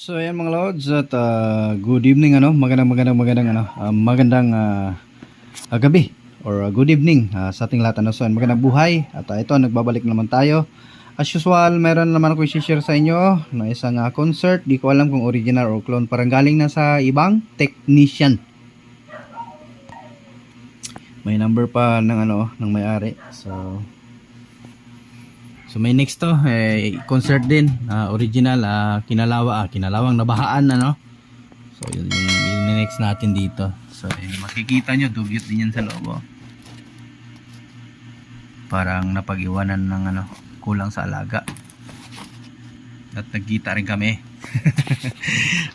So ayan mga lods at good evening gabi or good evening sa ating lahat So magandang buhay at ito nagbabalik naman tayo. As usual, meron naman ako i-share sa inyo na isang concert. Di ko alam kung original or clone, parang galing na sa ibang technician. May number pa ng ng may-ari. So may next to concert din, original, kinalawang nabahaan So yung next natin dito. So makikita nyo dugyot din yan sa loob. Parang napag-iwanan ng kulang sa alaga. At nagkita rin kami.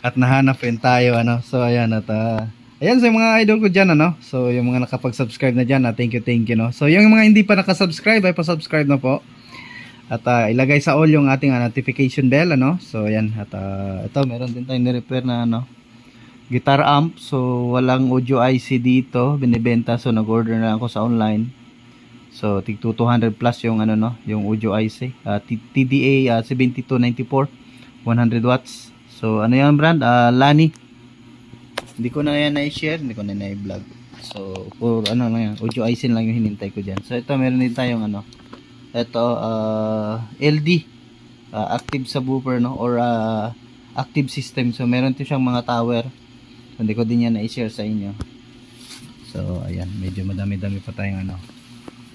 At nahanap rin tayo So ayan at ayan sa mga idol ko dyan So yung mga nakapag-subscribe na dyan, thank you So yung mga hindi pa nakasubscribe ay pa-subscribe na po. At ilagay sa all yung ating notification bell So ayan at ito meron din tayong ni-repair na guitar amp. So walang audio IC dito binibenta, so nag-order na ako sa online. So tig 200 plus yung yung audio IC, TDA 7294 100 watts. So ano yan brand, Lani. Hindi ko na yan na-share, hindi ko na na-vlog. So for lang yan, audio IC lang yung hinintay ko dyan. So ito meron din tayong ito LD, active subwoofer or active system. So meron to siyang mga tower. Hindi ko din yan na-share sa inyo. So ayan, medyo madami-dami pa tayong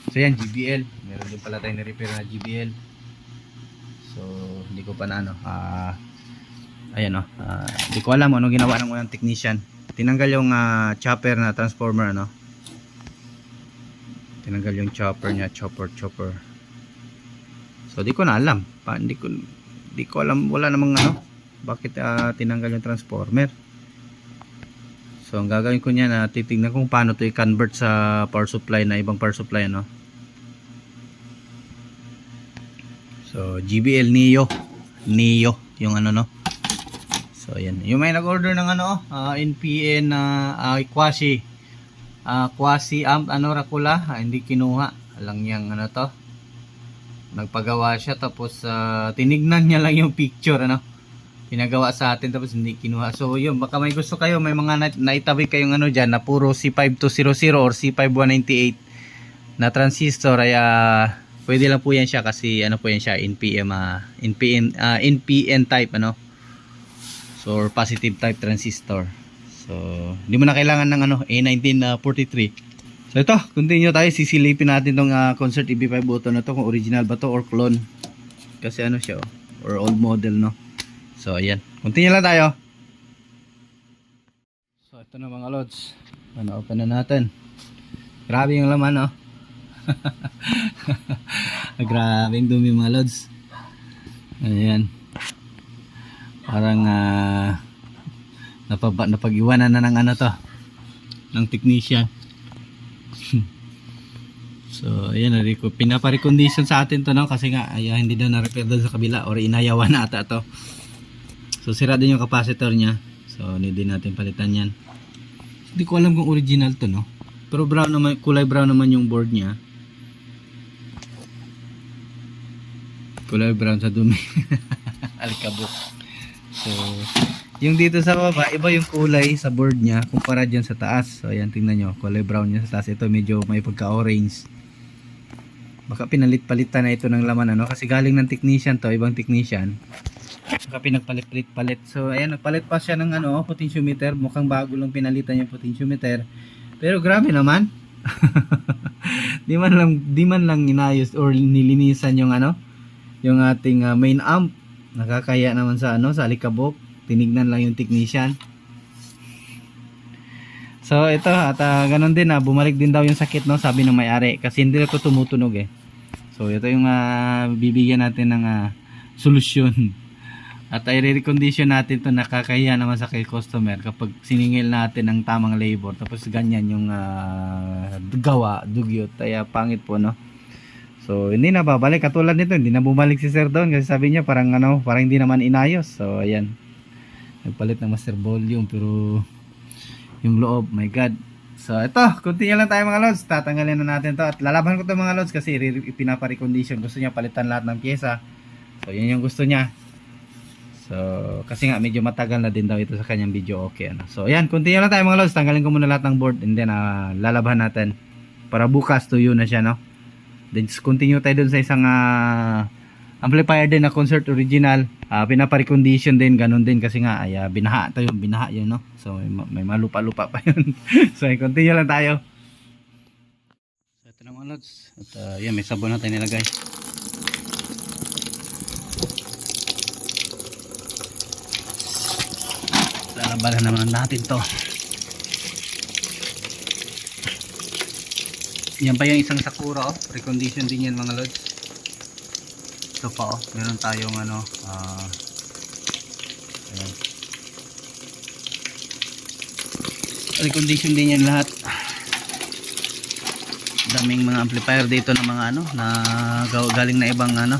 So yan, GBL. Meron din pala tayong na-repair na GBL. So hindi ko pa na ayan hindi ko alam ano ginawa ng unang technician. Tinanggal yung chopper na transformer tinanggal yung chopper niya, chopper. So di ko na alam, di ko alam, wala namang bakit tinanggal yung transformer. So ang gagawin ko niyan, titignan kung paano to i-convert sa power supply na ibang power supply So GBL Neo yung So ayan, yung may nag-order ng NPN quasi amp Rakula, hindi kinuha lang yang to. Nagpagawa siya tapos tinignan niya lang yung picture pinagawa sa atin tapos hindi kinuha. So yun, baka may gusto kayo, may mga naitabi kayong dyan na puro C5200 or C5198 na transistor ay pwede lang po yan siya kasi po yan siya, NPN type so or positive type transistor. So hindi mo na kailangan ng A1943. So ito, continue tayo, sisilipin natin tong concert EB5 button na to kung original ba to or clone. Kasi siya or old model So ayan, continue lang tayo. So ito na mga lods, open na natin. Grabe yung laman Grabe yung dumi mga lods. Ayan, parang napag-iwanan na ng to ng technician. So ayan, pinapa-recondition sa atin to kasi nga hindi daw na-repair doon sa kabila or inayawan na ata to. So sira din yung capacitor niya. So need din natin palitan yan. Hindi ko alam kung original to pero brown naman, kulay brown naman yung board niya. Kulay brown sa dumi. Alikabok. So yung dito sa baba, iba yung kulay sa board niya kumpara dyan sa taas. So ayan, tingnan nyo, kulay brown niya sa taas. Ito medyo may pagka-orange. Baka pinalit-palitan na ito ng laman kasi galing ng technician to, ibang technician. Baka pinagpalit-palit. So ayan, nagpalit pa siya ng potentiometer. Mukhang bago lang pinalitan yung potentiometer. Pero grabe naman. di man lang inayos or nilinisan yung yung ating main amp. Nakakaya naman sa sa alikabok. Tinignan lang yung technician. So ito at ganun din bumalik din daw yung sakit sabi ng may-ari kasi hindi ito tumutunog So ito yung bibigyan natin ng solusyon. At i-recondition natin to, nakakahiya naman sa kay customer kapag siningil natin ng tamang labor tapos ganyan yung dugyot, kaya pangit po So hindi na babalik, katulad nito hindi na bumalik si sir doon kasi sabi niya parang parang hindi naman inayos. So ayan, nagpalit ng master volume pero yung loob, my god. So ito, continue lang tayo mga lods. Tatanggalin na natin to at lalaban ko to mga lods kasi pinapa-recondition. Gusto niya palitan lahat ng pyesa. So yun yung gusto niya. So So, kasi nga medyo matagal na din daw ito sa kanyang video. Okay, ano. So, ayan, continue lang tayo mga lods. Tanggalin ko muna lahat ng board and then lalabhan natin para bukas tuyo na siya, no. Then continue tayo dun sa isang amplifier din na concert original. Pinapa-recondition din, ganun din kasi nga ay binaha yun, no. So, may malupa-lupa pa yun. So, continue lang tayo. So, ito na mga lods. At yan, may sabon na tayo nilagay. Lalabanan naman natin to. Yan pa yung isang Sakura, oh. Recondition din yan mga lods. Ito pa, oh. Meron tayong ano, ayan. Recondition din yan lahat. Daming mga amplifier dito ng mga ano, na galing na ibang ano,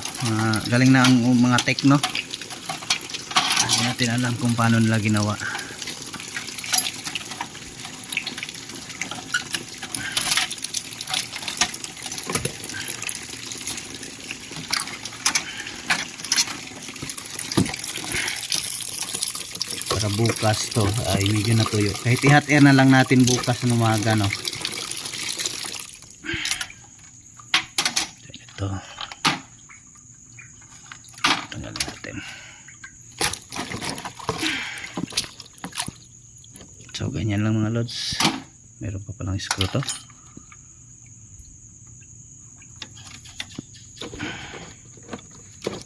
galing na ang mga techno. Hindi natin alam kung paano nila ginawa. Para bukas to ay medyo natuyo. Kahit i-hot air na lang natin bukas ng umaga, no. Ito. Tanggalin natin. So ganyan lang mga lods. Meron pa palang screw to.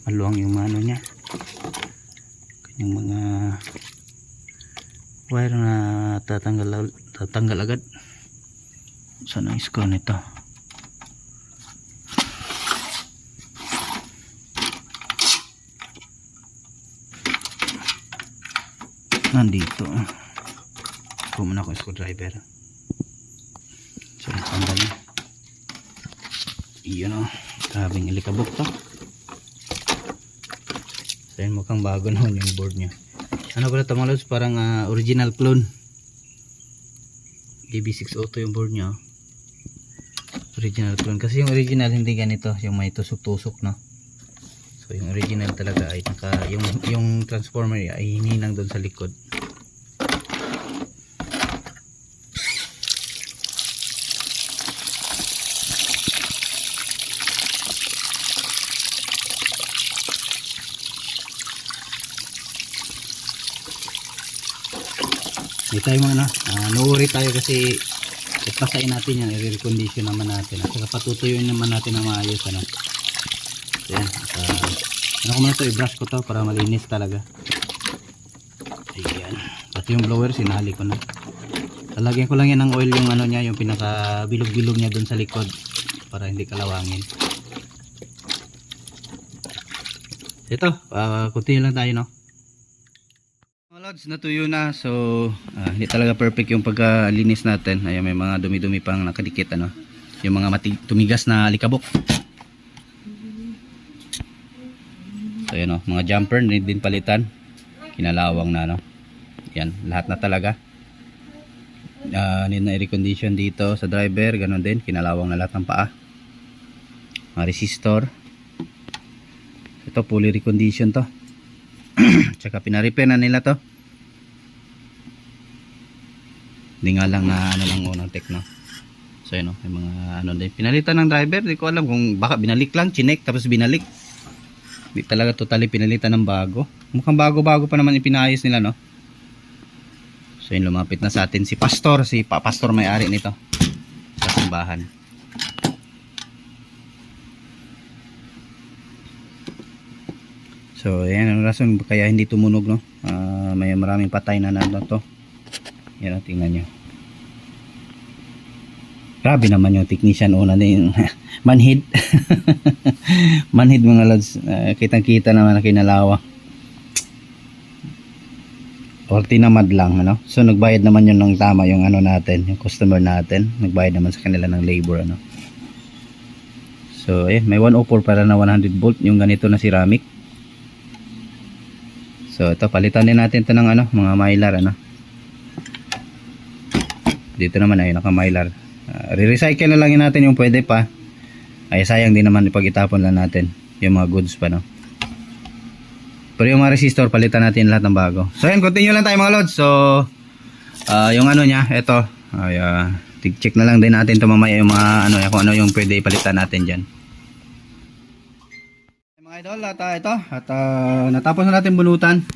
Maluwang yung mano niya. Kanyang mga wire na tatanggal agad. Saan ang screw nito? Nandito. Kuha muna ako screwdriver. So, tanggal niya. Iyon, o. Grabing ilikabok to. So, yun, mukhang bago naman yung board niya. Ano pala ito mga lods? Parang original clone. DB602 yung board niya. Original clone. Kasi yung original hindi ganito. Yung may tusok-tusok, no? So, yung original talaga ay yung transformer ay hininang doon sa likod. Hindi tayo mga no-worry tayo kasi ipasain natin yan, i-recondition naman natin at saka patutuyuin naman natin na maayos, ano. So yan, ano ko muna ito, i-brush ko to para malinis talaga. Ayan, pati yung blower sinali ko na. Lalagyan ko lang yan ng oil yung ano niya, yung pinaka bilog-bilog niya dun sa likod para hindi kalawangin. Ito, continue lang tayo, no. Lods, natuyo na. So hindi talaga perfect yung pagkalinis natin. Ayan, may mga dumi-dumi pang nakadikit, ano, yung mga tumigas na alikabok. So yan, oh, mga jumper din palitan, kinalawang na, no. Yan, lahat na talaga. Need na i-recondition dito sa driver, ganun din, kinalawang na lahat ng paa. Mga resistor, ito fully recondition to. Tsaka pina-repair na nila to. Hindi nga lang na ano lang unang techno. So yun, may mga ano din pinalitan ng driver. Hindi ko alam kung baka binalik lang, chinek tapos binalik. Hindi talaga totally pinalitan ng bago. Mukhang bago-bago pa naman ipinayos nila, no. So yun, lumapit na sa atin si Pastor, Pastor may-ari nito sa simbahan. So yan ang rason kaya hindi tumunog, no. May maraming patay na to. Yan, tingnan nyo. Grabe naman yung technician una din. Manhid. Manhid mga lads. Kitang kita naman na kinalawa. Or tinamad lang, ano. So nagbayad naman yun ng tama yung ano natin, yung customer natin. Nagbayad naman sa kanila ng labor, ano. So may 104 para na 100 volt yung ganito na ceramic. So ito, palitan din natin ito ng ano, mga mylar, ano. Dito naman ay naka-mylar. Re-recycle na lang yun natin yung pwede pa. Ay sayang din naman ipag-itapon lang natin yung mga goods pa, no. pero yung mga resistor palitan natin lahat ng bago. So ayan, continue lang tayo mga lods. So yung ano niya, eto ay check na lang din natin to mamaya yung mga ano, kung ano yung pwede ipalitan natin diyan. Mga idol, at natapos na natin bunutan.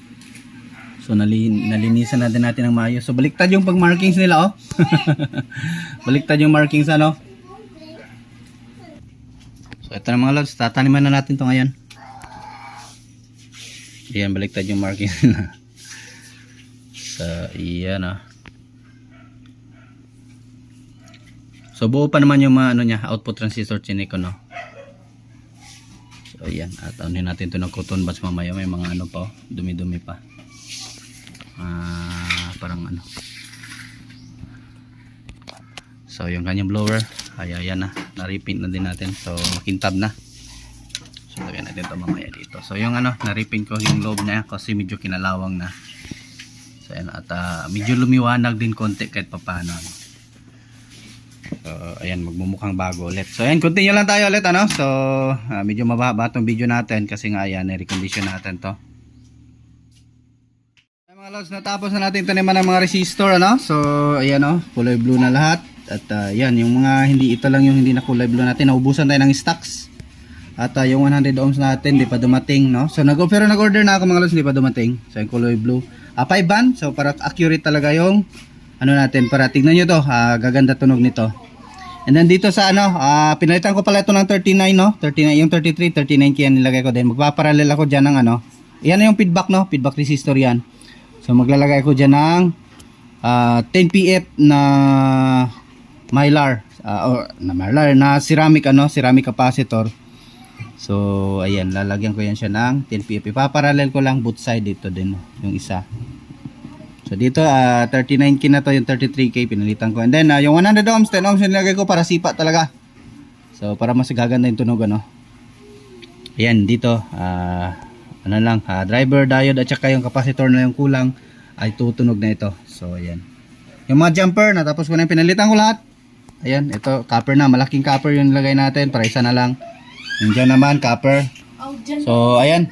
So nalinisan natin ng maayos. So baliktad yung pag markings nila, oh. Baliktad yung markings, ano. So ito na mga lods, tataniman na natin to ngayon. Ayan, baliktad yung markings nila. So iyan, oh. So buo pa naman yung mga ano niya, output transistor chinik, no. So ayan, at ano natin to ng cotton buds mamaya, may mga ano pa, oh, dumi-dumi pa. Parang ano. So yung kanyang blower, ayan na, na-repaint na din natin. So makintab na. So lagyan natin ito mamaya dito. So yung ano, na-repaint ko yung loob na kasi medyo kinalawang na. So ayan, at medyo lumiwanag din konti kahit papaano. So ayan, magmumukhang bago ulit. So ayan, continue lang tayo ulit, ano. So medyo mababa itong video natin kasi nga ayan, na-recondition natin to. Mga lods, natapos na natin taniman ng mga resistor, ano. So ayan, oh, kulay blue na lahat. At yan, yung mga hindi, ito lang yung hindi na kulay blue natin. Naubusan tayo ng stocks. At yung 100 ohms natin, di pa dumating, no. So nag-order na ako mga lods, di pa dumating. So yung kulay blue, 5 band. So para accurate talaga yung ano natin, para tignan nyo to, gaganda tunog nito. And then dito sa ano, pinalitan ko pala ito ng 39, no. 39, yung 33, 39 kaya nilagay ko din. Magpaparallel ako dyan ng ano, yan na yung feedback, no, feedback resistor yan. So maglalagay ko dyan ng 10 PF na mylar, or na ceramic, ano, ceramic capacitor. So ayan, lalagyan ko yan siya ng 10 PF. Ipaparallel ko lang both side dito din, yung isa. So dito 39K na to, yung 33K pinalitan ko. And then yung 100 ohms, 10 ohms nilagay ko para sipa talaga. So para mas gaganda yung tunog, ano. Ayan dito ano lang, driver, diode at saka yung capacitor na yung kulang ay tutunog na ito. So ayan. Yung mga jumper, natapos ko na yung pinalitan ko lahat. Ayan, ito copper na, malaking copper yung nilagay natin para isa na lang. Yung dyan naman copper. So ayan,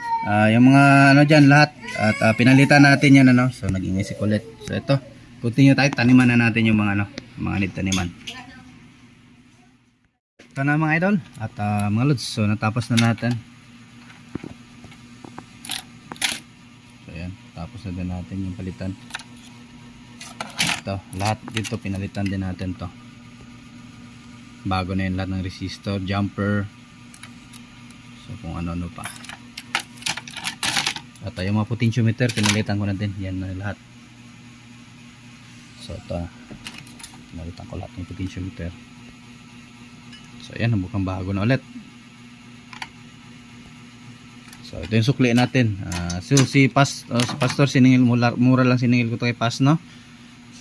yung mga ano dyan lahat at pinalitan natin yan, ano. So naging isik ulit. So ito, continue tayo, taniman na natin yung mga ano, mga need taniman. Ito na mga idol at mga lods, so natapos na natin. Tapos na din natin yung palitan. Ito, lahat dito pinalitan din natin to. Bago na yun lahat ng resistor, jumper. So kung ano-ano pa. At yung mga potentiometer, pinalitan ko na din. Yan na lahat. So ito, pinalitan ko lahat ng potentiometer. So ayan, mukhang bago na ulit. So ito yung sukli natin. So si Pastor siningil, mura lang siningil ko to kay Pas, no.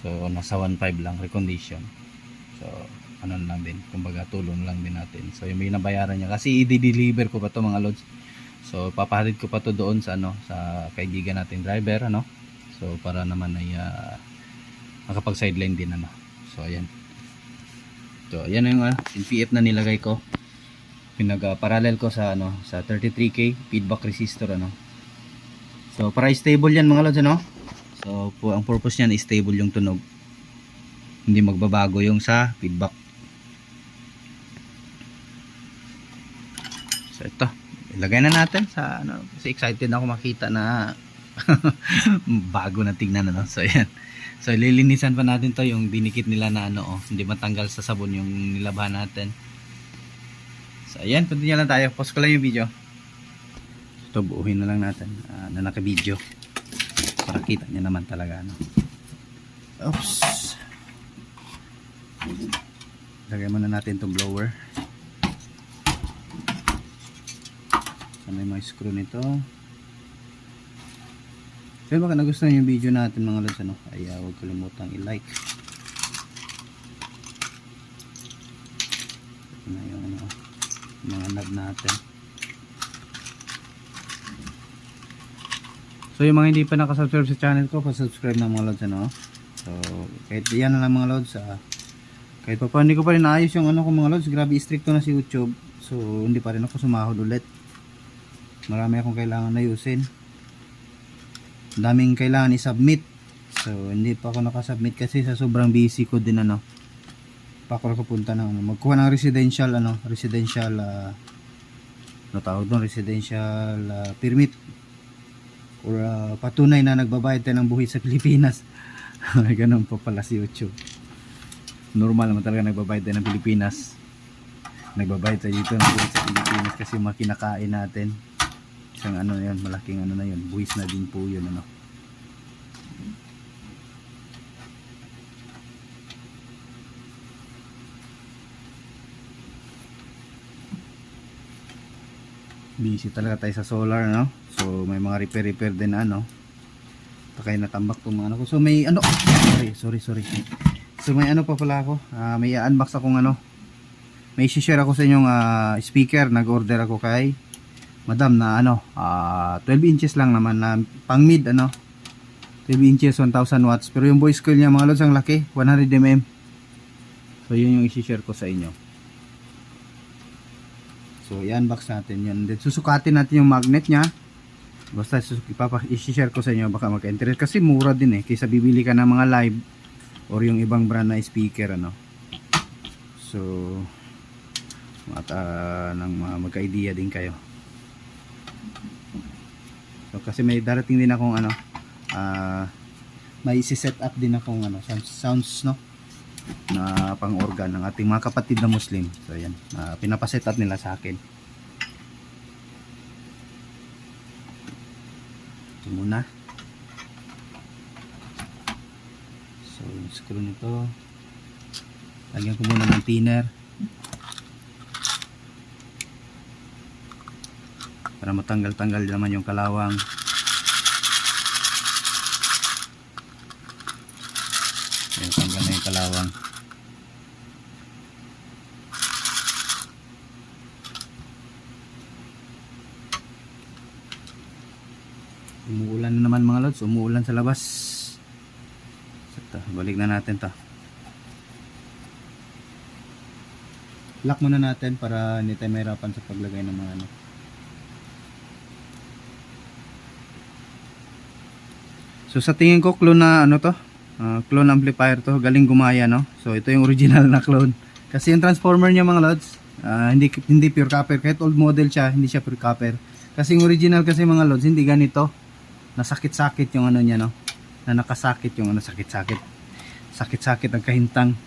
So nasa 1.5 lang recondition. So ano lang din, kumbaga tulong lang din natin. So yung binabayaran niya kasi i-deliver ko pa to mga lods. So papahatid ko pa to doon sa ano, sa kaibigan natin driver, ano. So para naman ay makapag sideline din, ano. So ayan. So ayan yung PF na nilagay ko. Pinag-parallel ko sa ano, sa 33K feedback resistor, ano. So para stable yan mga lods, ano. So ang purpose niyan is stable yung tunog, hindi magbabago yung sa feedback. So ito, ilagay na natin sa ano, kasi excited ako makita na bago na tingnan, ano. So ayan, so lilinisan pa natin to, yung dinikit nila na ano, oh, hindi matanggal sa sabon yung nilabahan natin. So ayan, continue lang tayo. Pause ko lang yung video. Ito, buuhin na lang natin na naka-video para kita nyo naman talaga, ano. Oops. Lagay muna natin itong blower. Sana yung mga screw nito. Pero baka nagustuhan yung video natin mga lods, ano, ay huwag kalimutang i-like. Ito na yung ano, mga knob natin. So yung mga hindi pa nakasubscribe sa channel ko, pa-subscribe na mga lods, ano. So kahit yan na lang mga lods, kahit pa hindi ko pa rin naayos yung ano ko mga lods, grabe stricto na si YouTube. So hindi pa rin ako sumahod ulit, marami akong kailangan ayusin. daming kailangan i-submit. So hindi pa ako nakasubmit kasi sa sobrang busy ko din ano. Pa ako nakapunta ng magkuha ng residential tawag doon, residential permit or patunay na nagbabayad tayo ng buhit sa Pilipinas. Ganun pa pala si YouTube. Normal naman talaga nagbabayad tayo ng Pilipinas. Nagbabayad tayo dito ng buhit sa Pilipinas kasi makinakain natin. Isang ano na yun, malaking ano na yun, buhis na din po yun ano. Busy talaga tayo sa solar no. So may mga repair din ano. Takay natambak tong mga ano ko. So may ano, sorry. So may ano pa pala ako. May i-unbox akong ano. May i-share ako sa inyong speaker. Nag-order ako kay Madam na ano, 12 inches lang naman na pang mid ano. 12 inches 1000 watts. Pero yung voice coil niya mga lods ang laki, 100 mm. So yun yung i-share ko sa inyo. So i-unbox natin yun. Then susukatin natin yung magnet niya. Basta i-share ko sa inyo, baka magka-interest kasi mura din kaysa bibili ka ng mga live or yung ibang brand na speaker ano. So magka-idea din kayo. So kasi may darating din akong ano, may isi-set up din akong ano, sounds no, na pang-organ ng ating mga kapatid na Muslim. So ayan, pinapaset up nila sa akin. Ito muna. So yung screw nito, lagyan ko muna ng thinner para matanggal-tanggal naman yung kalawang. Ayan, tanggal na yung kalawang. Umuulan na naman mga lods, umuulan sa labas. So, balik na natin to. Lock muna natin para hindi tayo mahirapan sa paglagay ng mga ano. So sa tingin ko clone na ano to, clone amplifier to, galing gumaya no. So ito yung original na clone. Kasi yung transformer niya mga lods, hindi pure copper, kahit old model siya, hindi siya pure copper. Kasi yung original kasi mga lods, hindi ganito. Nasakit-sakit yung ano niya no. Na nakasakit yung ano, sakit-sakit ang kahintang.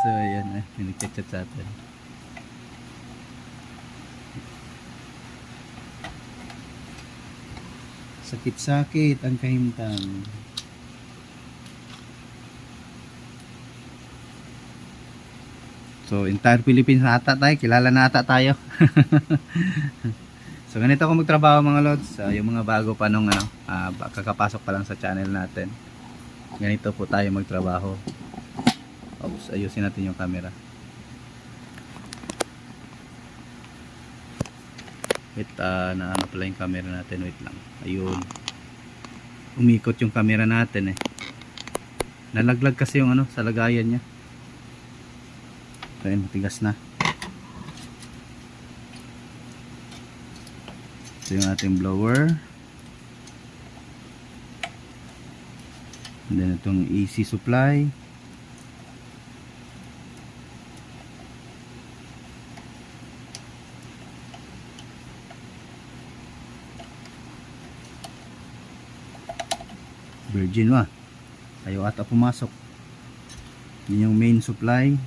So ayan, nagchat-chat sa atin. Sakit-sakit ang kahintang. So entire Philippines na ata tayo, kilala na ata tayo. So ganito ako magtrabaho mga lods. Yung mga bago pa nung ano, kakapasok pa lang sa channel natin. Ganito po tayo magtrabaho. Oops, ayusin natin yung camera. Wait, na ano pala yung camera natin, wait lang. Ayun. Umikot yung camera natin Nalaglag kasi yung ano, sa lagayan niya. So ayun, matigas na. Ito yung ating blower. And then itong AC supply. Virgin ayaw ata pumasok. Yun yung main supply.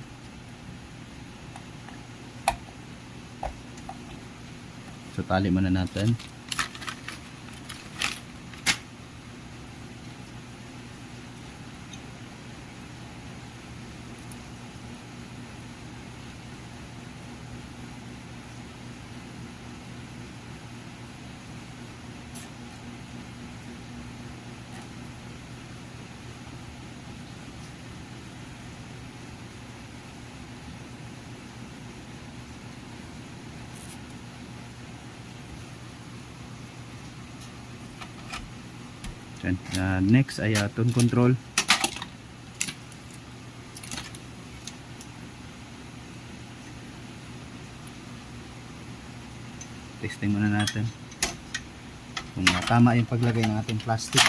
So tali muna natin. Next ay tone control. Testing muna natin. kung tama yung paglagay ng ating plastic.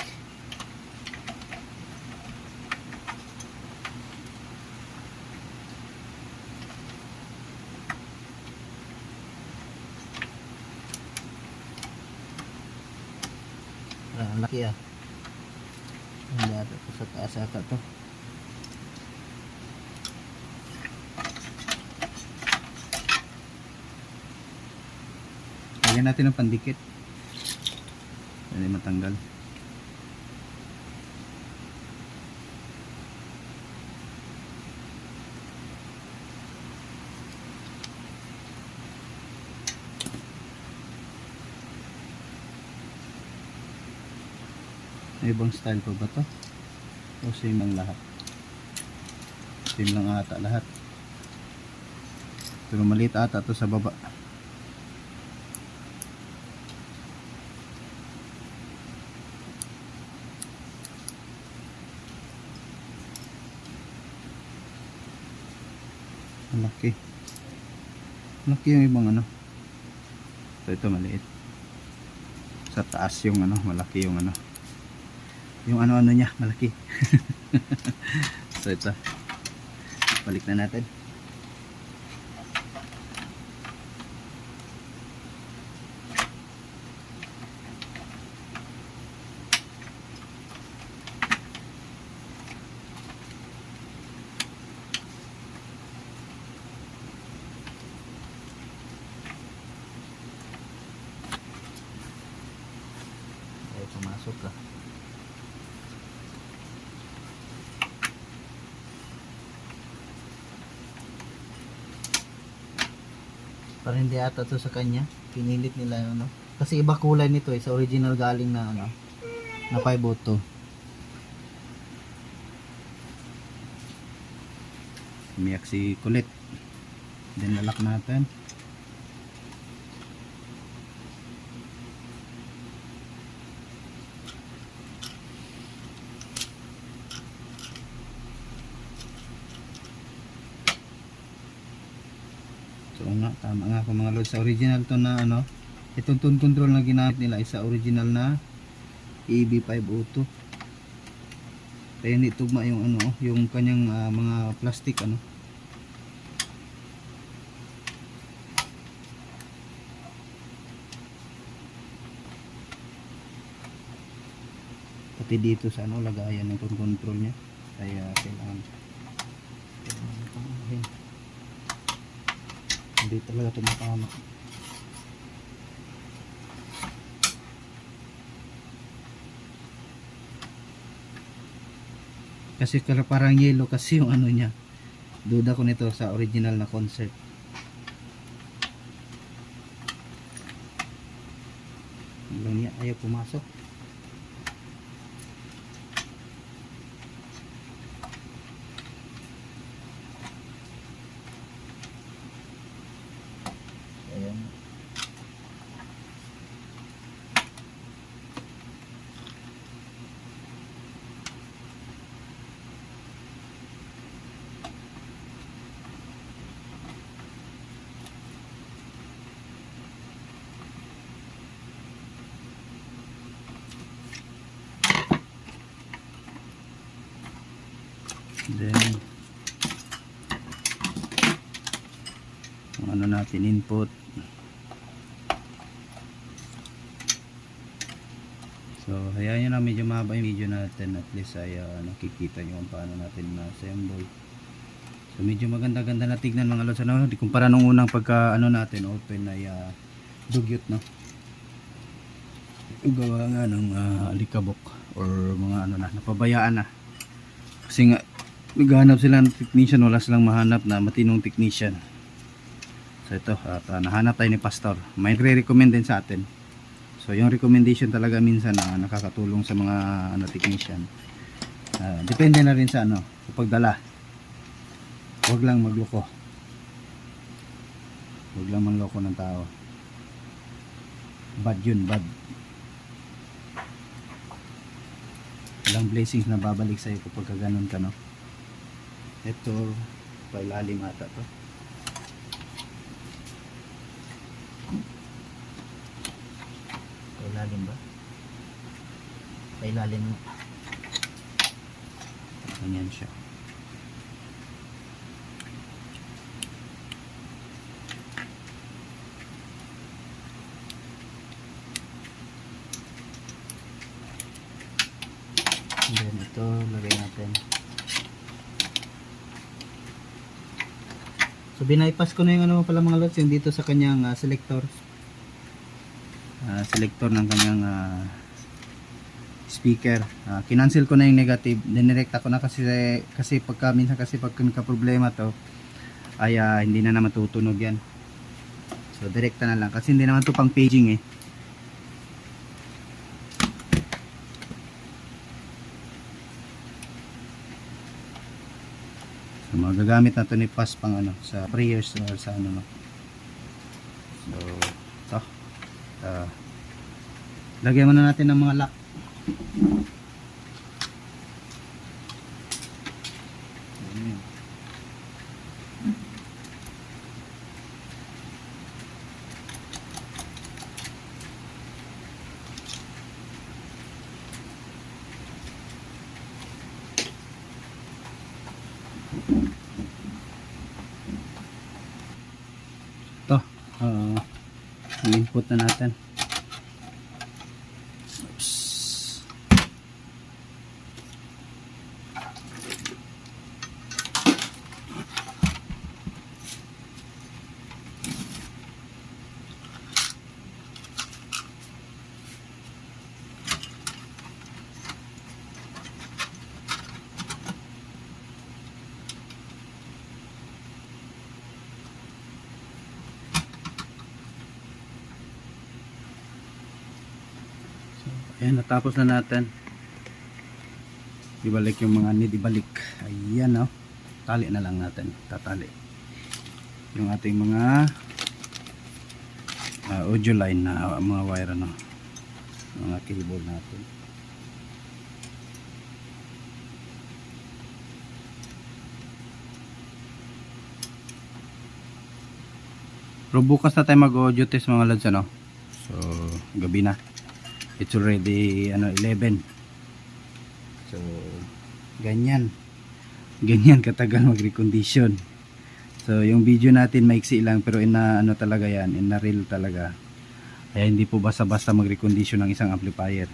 Ang laki hindi ata ito sa taas ata to. Lagyan natin ng pandikit hindi matanggal. May ibang style pa ba to? O same lang lahat? Same lang ata lahat. Pero maliit ata to sa baba. Malaki. Malaki yung ibang ano. So ito maliit. Sa taas yung ano, malaki yung ano. Yung ano-ano niya, malaki. So ito. Balik na natin. Ay, pumasok ka. Parang hindi ata to sa kanya. Pinilit nila yung ano. Kasi iba kulay nito sa original galing na ano. Na 502. Umiyak si Kulit. Then lalak natin. So nga, tama nga po mga lods. Sa original to na ano, itong tone control na ginamit nila ay sa original na EB502. Kaya hindi tugma yung ano, yung kanyang mga plastic ano. Pati dito sa ano, lagayan ng tone control niya. Kaya kailangan pangahin. Hindi talaga tumatama. Kasi parang yellow kasi yung ano niya. Duda ko nito sa original na concept. Lang niya ayaw pumasok. Ayan. Then ang ano natin input. So hayaan nyo na medyo mahaba yung video natin, at least ay nakikita nyo kung paano natin na-assemble. So medyo maganda-ganda na tignan mga lods, ano, di kumpara nung unang pagka ano natin open ay dugyot, no, gawa nga ng alikabok or mga ano na napabayaan na, kasi nga naghahanap sila ng technician, wala silang mahanap na matinong technician. So ito, at nahanap tayo ni Pastor, may nagre-recommend din sa atin. So yung recommendation talaga minsan nakakatulong sa mga technician. Depende na rin sa ano, sa pagdala. Huwag lang magloko. Huwag lang manloko ng tao. Bad yun, bad. Walang blessings na babalik sa'yo kapag ganun ka, no? Ito, pailalim ata to. Pailalim ba? pailalim mo. Ganyan siya. Then ito, lagay natin. So binaypass ko na yung ano pala mga lods, yung dito sa kanyang selector. Selector ng kanyang speaker. Kinancel ko na yung negative, dinirekta ko na kasi pagka minsan kasi pag problema to ay hindi na naman tutunog yan. So direkta na lang kasi hindi naman to pang paging eh. So magagamit na to ni Pas pang ano sa prayers or sa ano no. So to lagyan muna natin ng mga lock. Ito, i-input na natin. Oops. Ayan, natapos na natin. Ibalik yung mga need, ibalik. Ayan, no? Tali na lang natin. Tatali. Yung ating mga audio line na mga wire, no? Mga cable natin. Pero bukas na tayo mag-audio test mga lads, ano? So, gabi na. It's already 11. So ganyan katagal mag-recondition. So yung video natin maiksi lang pero ano talaga yan, real talaga. Kaya hindi po basta-basta mag-recondition ng isang amplifier.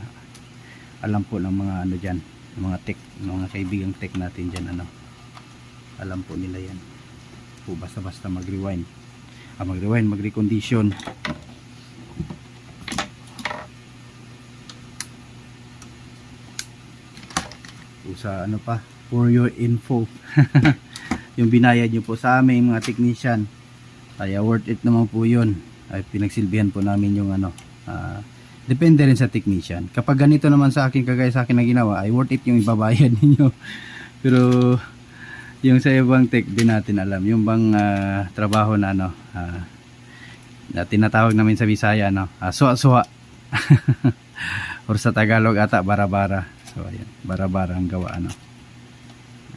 Alam po ng mga ano diyan, ng mga tech, ng mga kaibigang tech natin diyan ano. Alam po nila yan. Po basta-basta mag-rewind. Mag-recondition. Sa ano pa, for your info. Yung binayad nyo po sa amin mga technician, kaya worth it naman po yun. Ay pinagsilbihan po namin yung ano, depende rin sa technician. Kapag ganito naman sa akin, kagaya sa akin na ginawa, ay worth it yung ibabayad ninyo. Pero yung sa ibang tech din natin alam, yung bang trabaho na ano, na tinatawag namin sa Bisaya, no, suwa-suwa. Or sa Tagalog ata, bara-bara. So ayan, bara-bara ang gawa ano.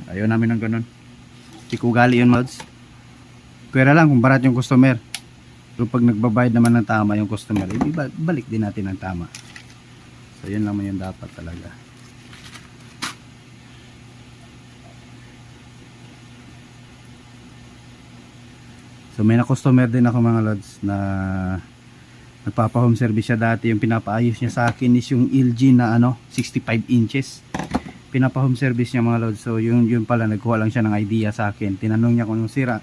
Ayaw namin ng ganun. Tikugali yun mods. Pwera lang kung barat yung customer. Pero pag nagbabayad naman ng tama yung customer, balik din natin ng tama. So yun lang yung dapat talaga. So may na-customer din ako mga lods na nagpapa-home service siya dati. Yung pinapaayos niya sa akin is yung LG na ano 65 inches. Pinapa-home service niya mga lods. So yun pala, nagkuha lang siya ng idea sa akin. Tinanong niya kung anong sira.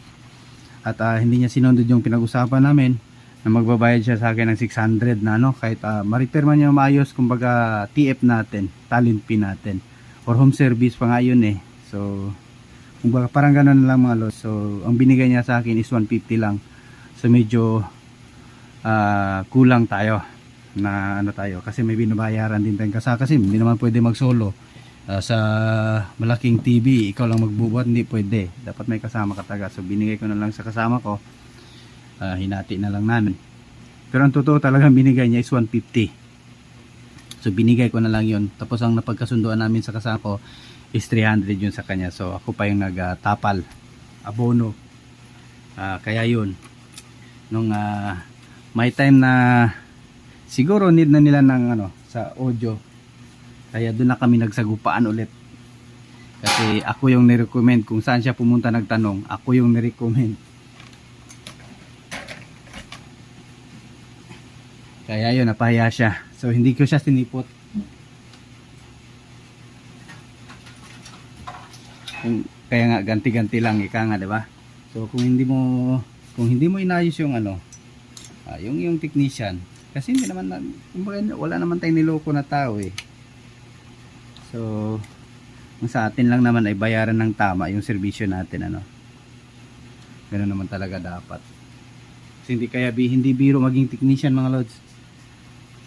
At hindi niya sinunod yung pinag-usapan namin na magbabayad siya sa akin ng 600 na ano. Kahit ma-repair man niya maayos, kumbaga TF natin, talent pin natin. Or home service pa nga yun eh. So kumbaga parang ganun lang mga lods. So ang binigay niya sa akin is 150 lang. So medyo kulang tayo na ano tayo kasi may binabayaran din tayong kasi hindi naman pwede mag solo sa malaking TV ikaw lang magbubuhat, hindi pwede, dapat may kasama kataga. So binigay ko na lang sa kasama ko, hinati na lang namin, pero ang totoo talagang binigay niya is 150. So binigay ko na lang yun, tapos ang napagkasunduan namin sa kasama ko is 300 yun sa kanya. So ako pa yung nagtapal abono, kaya yun nung may time na siguro need na nila ng ano sa audio, Kaya doon na kami nagsagupaan ulit. Kasi ako yung nirecommend. Kung saan siya pumunta nagtanong, ako yung nirecommend. Kaya yun, napahiya siya. So hindi ko siya sinipot. Kaya nga ganti-ganti lang ika nga, 'di ba? So kung hindi mo inayos yung ano, yung technician, kasi hindi naman wala naman tayong niloko na tao eh. So ang sa atin lang naman ay bayaran ng tama yung serbisyo natin, ano. Ganoon naman talaga dapat. Kasi hindi biro maging technician, mga lods.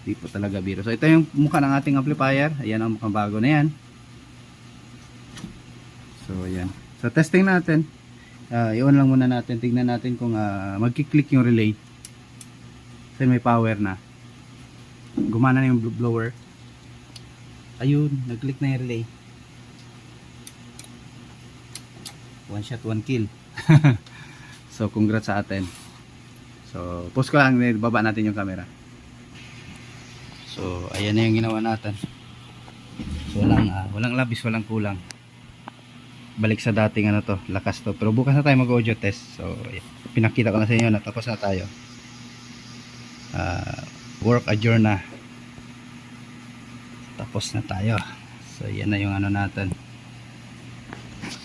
Hindi po talaga biro. So ito yung mukha ng ating amplifier. Ayan ang mukhang bago na yan. So ayan. So testing natin. I-on lang muna natin. Tignan natin kung magki-click yung relay. Kasi may power na. Gumana na yung blower. Ayun, nag-click na yung relay. One shot, one kill. So congrats sa atin. So post ko lang, baba natin yung camera. So ayan na yung ginawa natin. So walang labis, walang kulang. Balik sa dating ano to, lakas to. Pero bukas na tayo mag-audio test. So pinakita ko na sa inyo na tapos na tayo. Work adjourn na. Tapos na tayo. So yan na yung ano natin.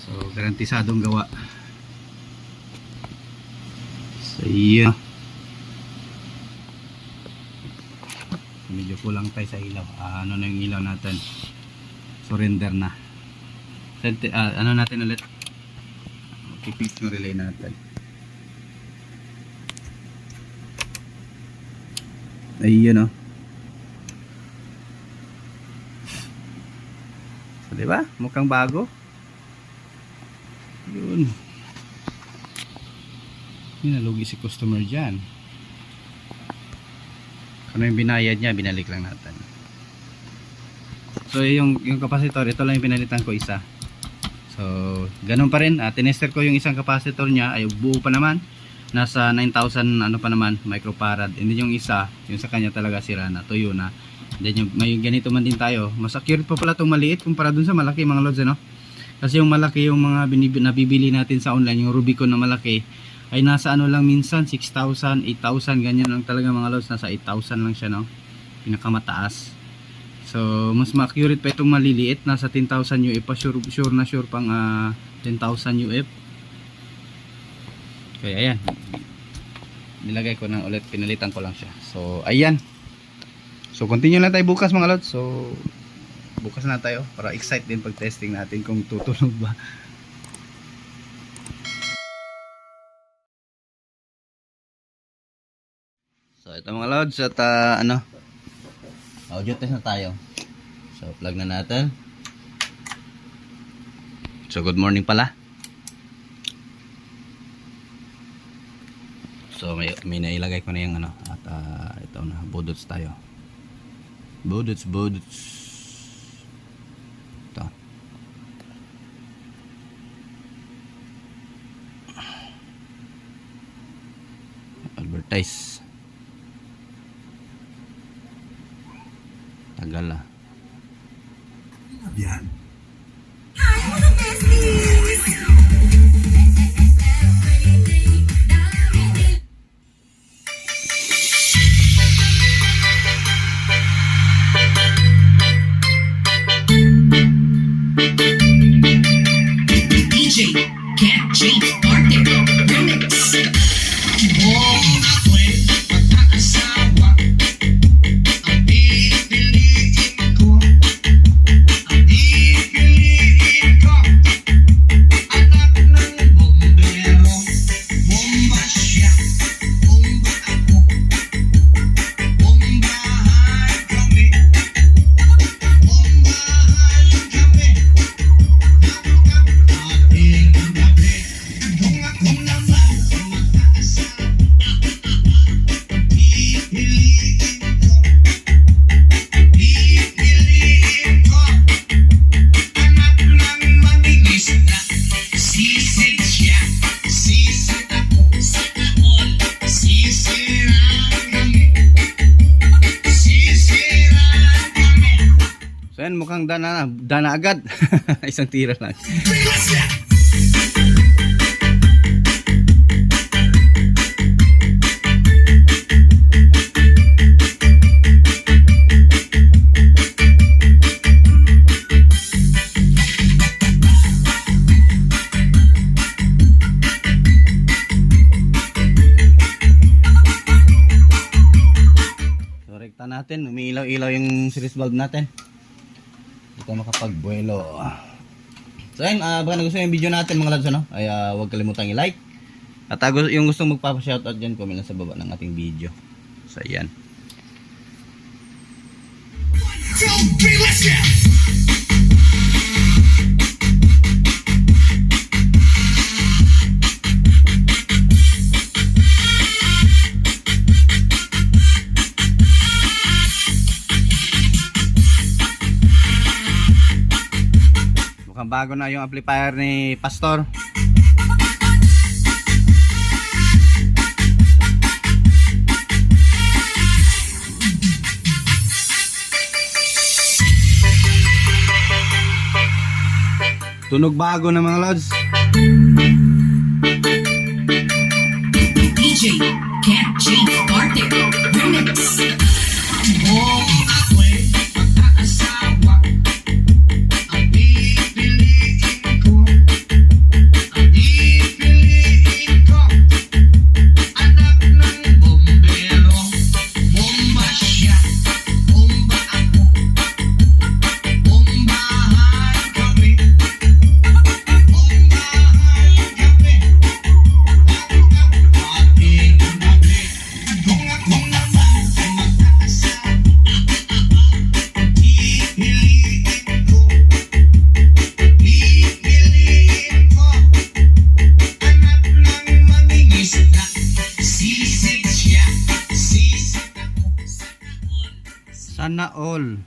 So garantisadong gawa. So yun. Medyo kulang tayo sa ilaw. Ano na yung ilaw natin? Surrender na. Ano natin ulit? Pipit yung relay natin. Ayun, oh. So, diba? Mukhang bago. Yun. Nalugi si customer dyan. Ano yung binayad niya, binalik lang natin. So yung capacitor, ito lang yung pinalitan ko, isa. So ganun pa rin, tinester ko yung isang capacitor niya, ay buo pa naman, nasa 9,000 ano pa naman microfarad. And then yung isa, yung sa kanya talaga sira na, tuyo na. Then yung may ganito man din tayo, mas accurate pa pala itong maliit kumpara dun sa malaki, mga lods, ano? Kasi yung malaki, yung mga nabibili natin sa online, yung Rubicon na malaki, ay nasa ano lang minsan 6,000, 8,000, ganyan lang talaga, mga lods. Nasa 8,000 lang siya, no, pinakamataas. So mas ma-accurate pa itong maliliit, nasa 10,000 UF pa, sure pang 10,000 UF. Kaya ayan, nilagay ko na ulit, pinalitan ko lang siya. So ayan, so continue lang tayo bukas, mga lods. So bukas na tayo para excite din pag testing natin kung tutunog ba. So ito, mga lods, at audio test na tayo. So plug na natin. So good morning pala. So may nailagay ko na yung ano, at ito na, budots tayo. Budots. Ito. Advertise. Tagal ah. Yan. DJ Cat James Party Remix. Oh, ako'y mag-aasawa. Ang pipiliin ko. Ang pipiliin ko. So yan, mukhang dana agad. Isang tira lang. So rekta natin, umiilaw-ilaw yung series valve natin. Hindi tayo makapagbuelo. So ayun, baka nagustuhan yung video natin mga lads, ano? Ay huwag kalimutang i-like. At yung gustong magpapa-shoutout dyan, comment lang sa baba ng ating video. So ayan. Mukhang bago na yung amplifier ni Pastor. Tunog bago na mga lods. DJ Cat J Party Remix. Oh, ako'y mag-aasawa. Ang pipiliin ko. Ang pipiliin ko. Anak ng bombero. Bomba siya. Bomba ako. Bombahan kami. Sana all.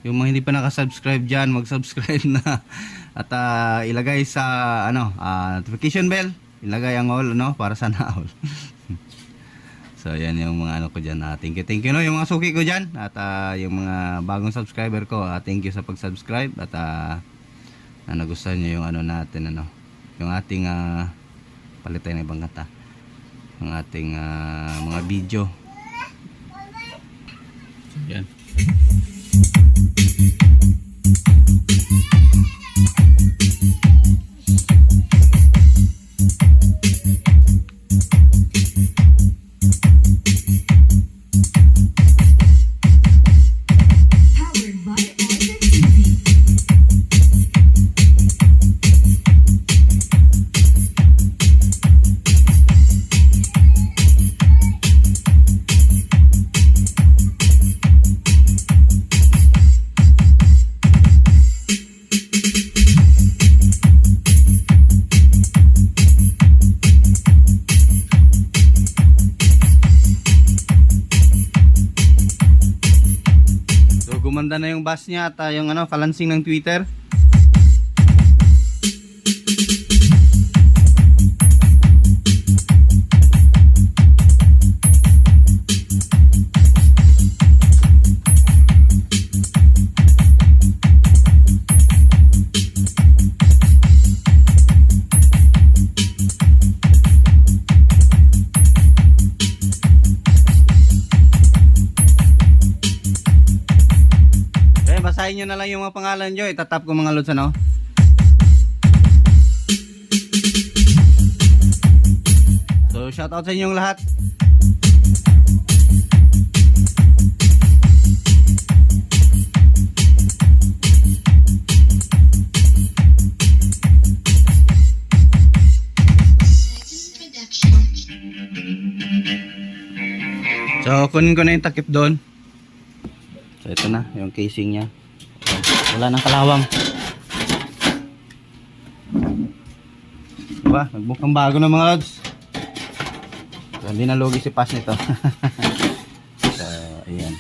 Yung mga hindi pa nakasubscribe dyan, mag-subscribe na. At ilagay sa notification bell. Ilagay ang all, no? Para sana all. So yan yung mga ano ko dyan. Thank you no, yung mga suki ko dyan. At yung mga bagong subscriber ko, thank you sa pag-subscribe. At nagustuhan nyo yung ano natin, yung ating palitan ng ibang kata, yung ating mga video. So yan. Powered by Arthur TV. So gumanda na yung bus niya at yung kalansing ng Twitter. Basahin nyo na lang yung mga pangalan nyo. Itatap ko mga lods, So shoutout sa inyong lahat. So kunin ko na yung takip doon. So ito na yung casing nya. Wala nang kalawang. Diba? Nagmukhang bago na mga lods. So hindi na logi si Pas nito. So ayan.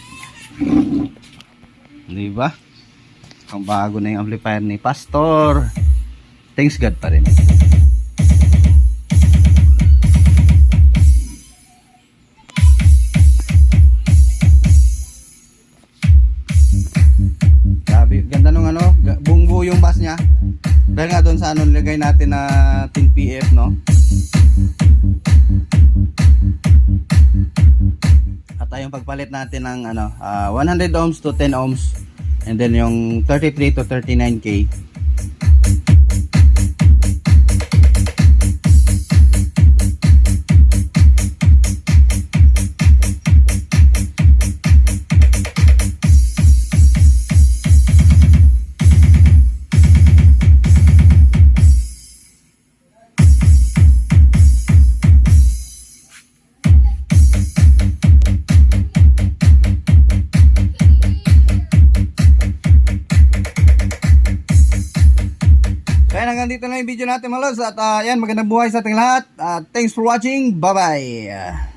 Diba? Ang bago na yung amplifier ni Pastor. Thanks God pa rin. ganda nung ano, buong buo yung bus niya. Dahil nga doon sa ano nilagay natin na 10 PF, no? At yung pagpalit natin ng ano, 100 ohms to 10 ohms. And then yung 33 to 39K. Kaya hanggang dito na yung video natin mga lods. At yan, magandang buhay sa ating lahat. Thanks for watching. Bye bye.